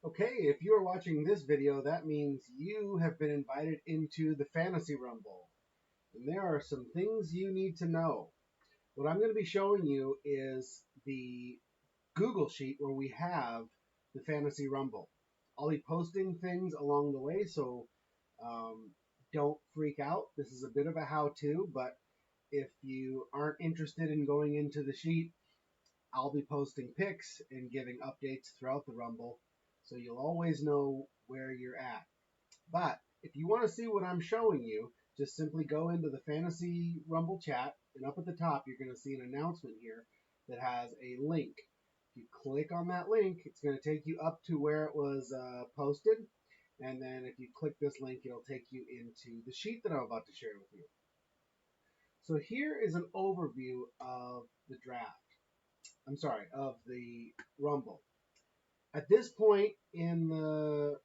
Okay, if you are watching this video, that means you have been invited into the Fantasy Rumble. And there are some things you need to know. What I'm going to be showing you is the Google Sheet where we have the Fantasy Rumble. I'll be posting things along the way, so um, don't freak out. This is a bit of a how-to, but if you aren't interested in going into the sheet, I'll be posting pics and giving updates throughout the Rumble, so you'll always know where you're at. But if you want to see what I'm showing you, just simply go into the Fantasy Rumble chat, and up at the top, you're going to see an announcement here that has a link. If you click on that link, it's going to take you up to where it was posted. And then if you click this link, it'll take you into the sheet that I'm about to share with you. So here is an overview of the draft. Of the Rumble. At this point in the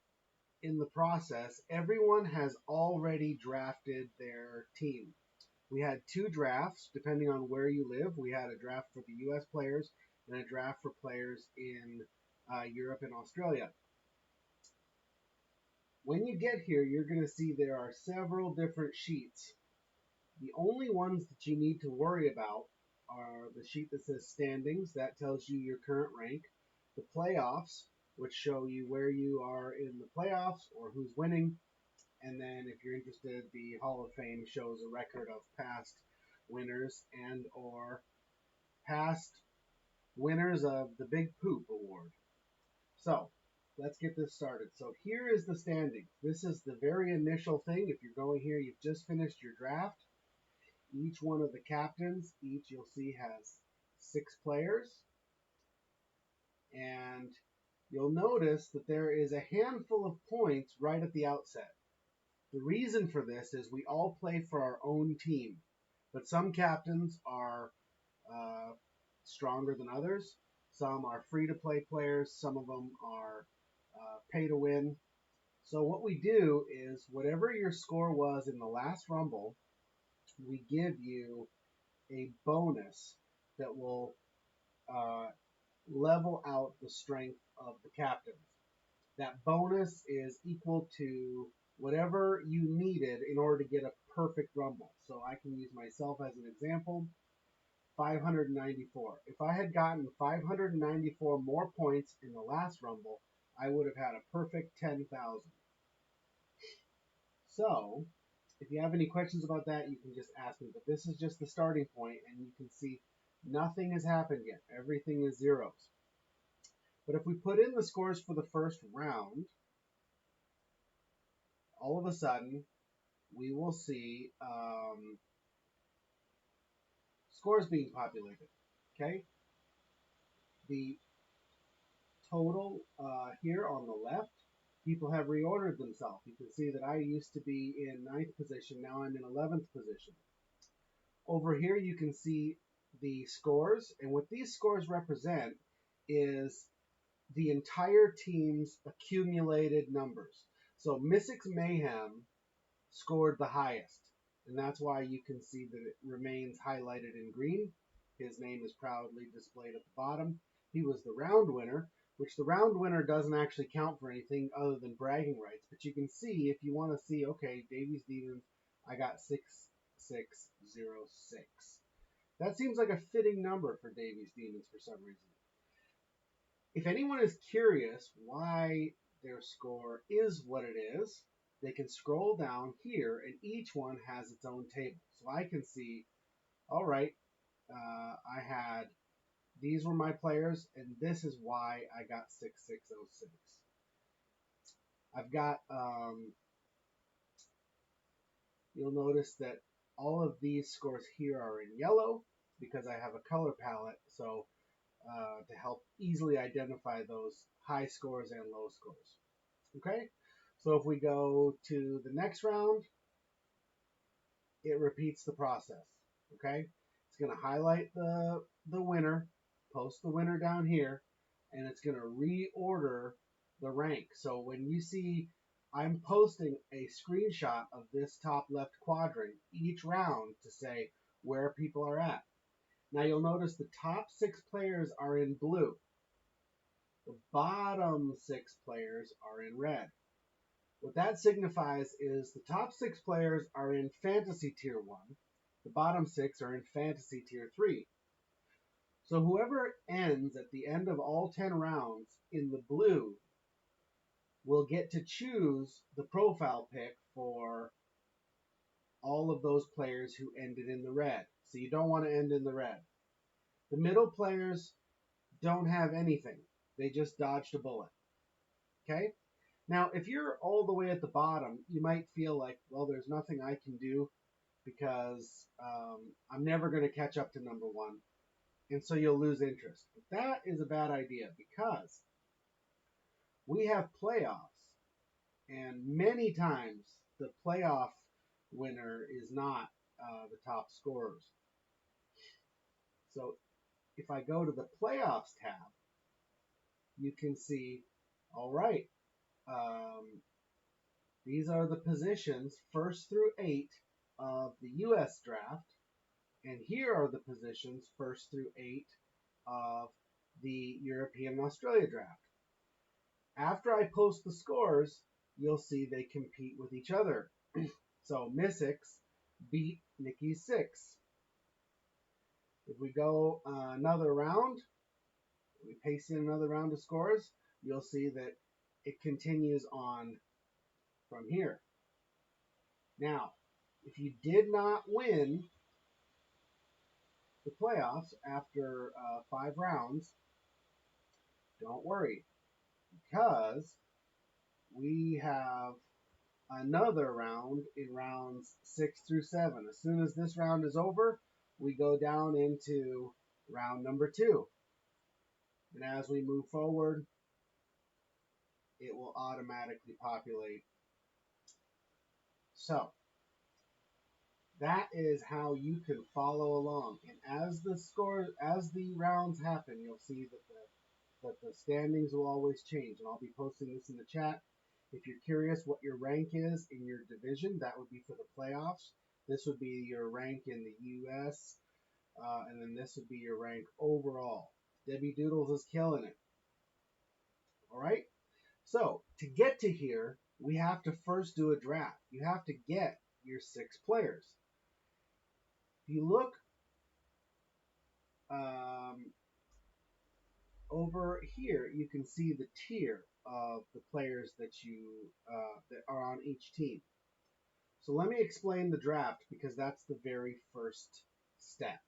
process, everyone has already drafted their team. We had two drafts, depending on where you live. We had a draft for the U.S. players and a draft for players in Europe and Australia. When you get here, you're going to see there are several different sheets. The only ones that you need to worry about are the sheet that says standings, that tells you your current rank, the playoffs, which show you where you are in the playoffs or who's winning, and then if you're interested, the Hall of Fame shows a record of past winners and or past winners of the Big Poop Award. So let's get this started. So here is the standings. This is the very initial thing. If you're going here, you've just finished your draft. Each one of the captains, each you'll see has 6 players. And you'll notice that there is a handful of points right at the outset. The reason for this is we all play for our own team, but some captains are stronger than others. Some are free-to-play players. Some of them are pay-to-win. So what we do is whatever your score was in the last Rumble, we give you a bonus that will level out the strength of the captains. That bonus is equal to whatever you needed in order to get a perfect Rumble. So I can use myself as an example. 594. If I had gotten 594 more points in the last Rumble, I would have had a perfect 10,000. So, if you have any questions about that, you can just ask me. But this is just the starting point, and you can see nothing has happened yet. Everything is zeros. But if we put in the scores for the first round, all of a sudden, we will see scores being populated. Okay? The total here on the left, people have reordered themselves. You can see that I used to be in 9th position. Now I'm in 11th position. Over here, you can see the scores. And what these scores represent is the entire team's accumulated numbers. So Mystics Mayhem scored the highest. And that's why you can see that it remains highlighted in green. His name is proudly displayed at the bottom. He was the round winner, which the round winner doesn't actually count for anything other than bragging rights. But you can see, if you want to see, okay, Davies Demons, I got 6606. That seems like a fitting number for Davies Demons for some reason. If anyone is curious why their score is what it is, they can scroll down here, and each one has its own table. So I can see, all right, these were my players, and this is why I got 6606. I've got, you'll notice that all of these scores here are in yellow because I have a color palette, so to help easily identify those high scores and low scores. Okay, so if we go to the next round, it repeats the process. Okay, it's going to highlight the winner, post the winner down here, and it's going to reorder the rank. So when you see I'm posting a screenshot of this top left quadrant each round to say where people are at. Now you'll notice the top 6 players are in blue. The bottom 6 players are in red. What that signifies is the top 6 players are in Fantasy Tier 1, the bottom 6 are in Fantasy Tier 3. So whoever ends at the end of all 10 rounds in the blue will get to choose the profile pick for all of those players who ended in the red. So you don't want to end in the red. The middle players don't have anything. They just dodged a bullet. Okay? Now, if you're all the way at the bottom, you might feel like, well, there's nothing I can do because I'm never going to catch up to number 1. And so you'll lose interest. But that is a bad idea because we have playoffs. And many times the playoff winner is not the top scorers. So if I go to the playoffs tab, you can see, all right, these are the positions 1st through 8 of the U.S. draft, and here are the positions 1st through 8 of the European and Australia draft. After I post the scores, you'll see they compete with each other. So Myssix beat Nikki 6. If we go another round, we paste in another round of scores, you'll see that it continues on from here. Now, if you did not win the playoffs after 5 rounds, don't worry, because we have another round in rounds 6 through 7. As soon as this round is over, we go down into round number 2. And as we move forward, it will automatically populate. So that is how you can follow along. And as the rounds happen, you'll see that the standings will always change. And I'll be posting this in the chat. If you're curious what your rank is in your division, that would be for the playoffs. This would be your rank in the U.S., and then this would be your rank overall. Debbie Doodles is killing it. All right? So, to get to here, we have to first do a draft. You have to get your 6 players. If you look over here, you can see the tier of the players that are on each team. So let me explain the draft because that's the very first step.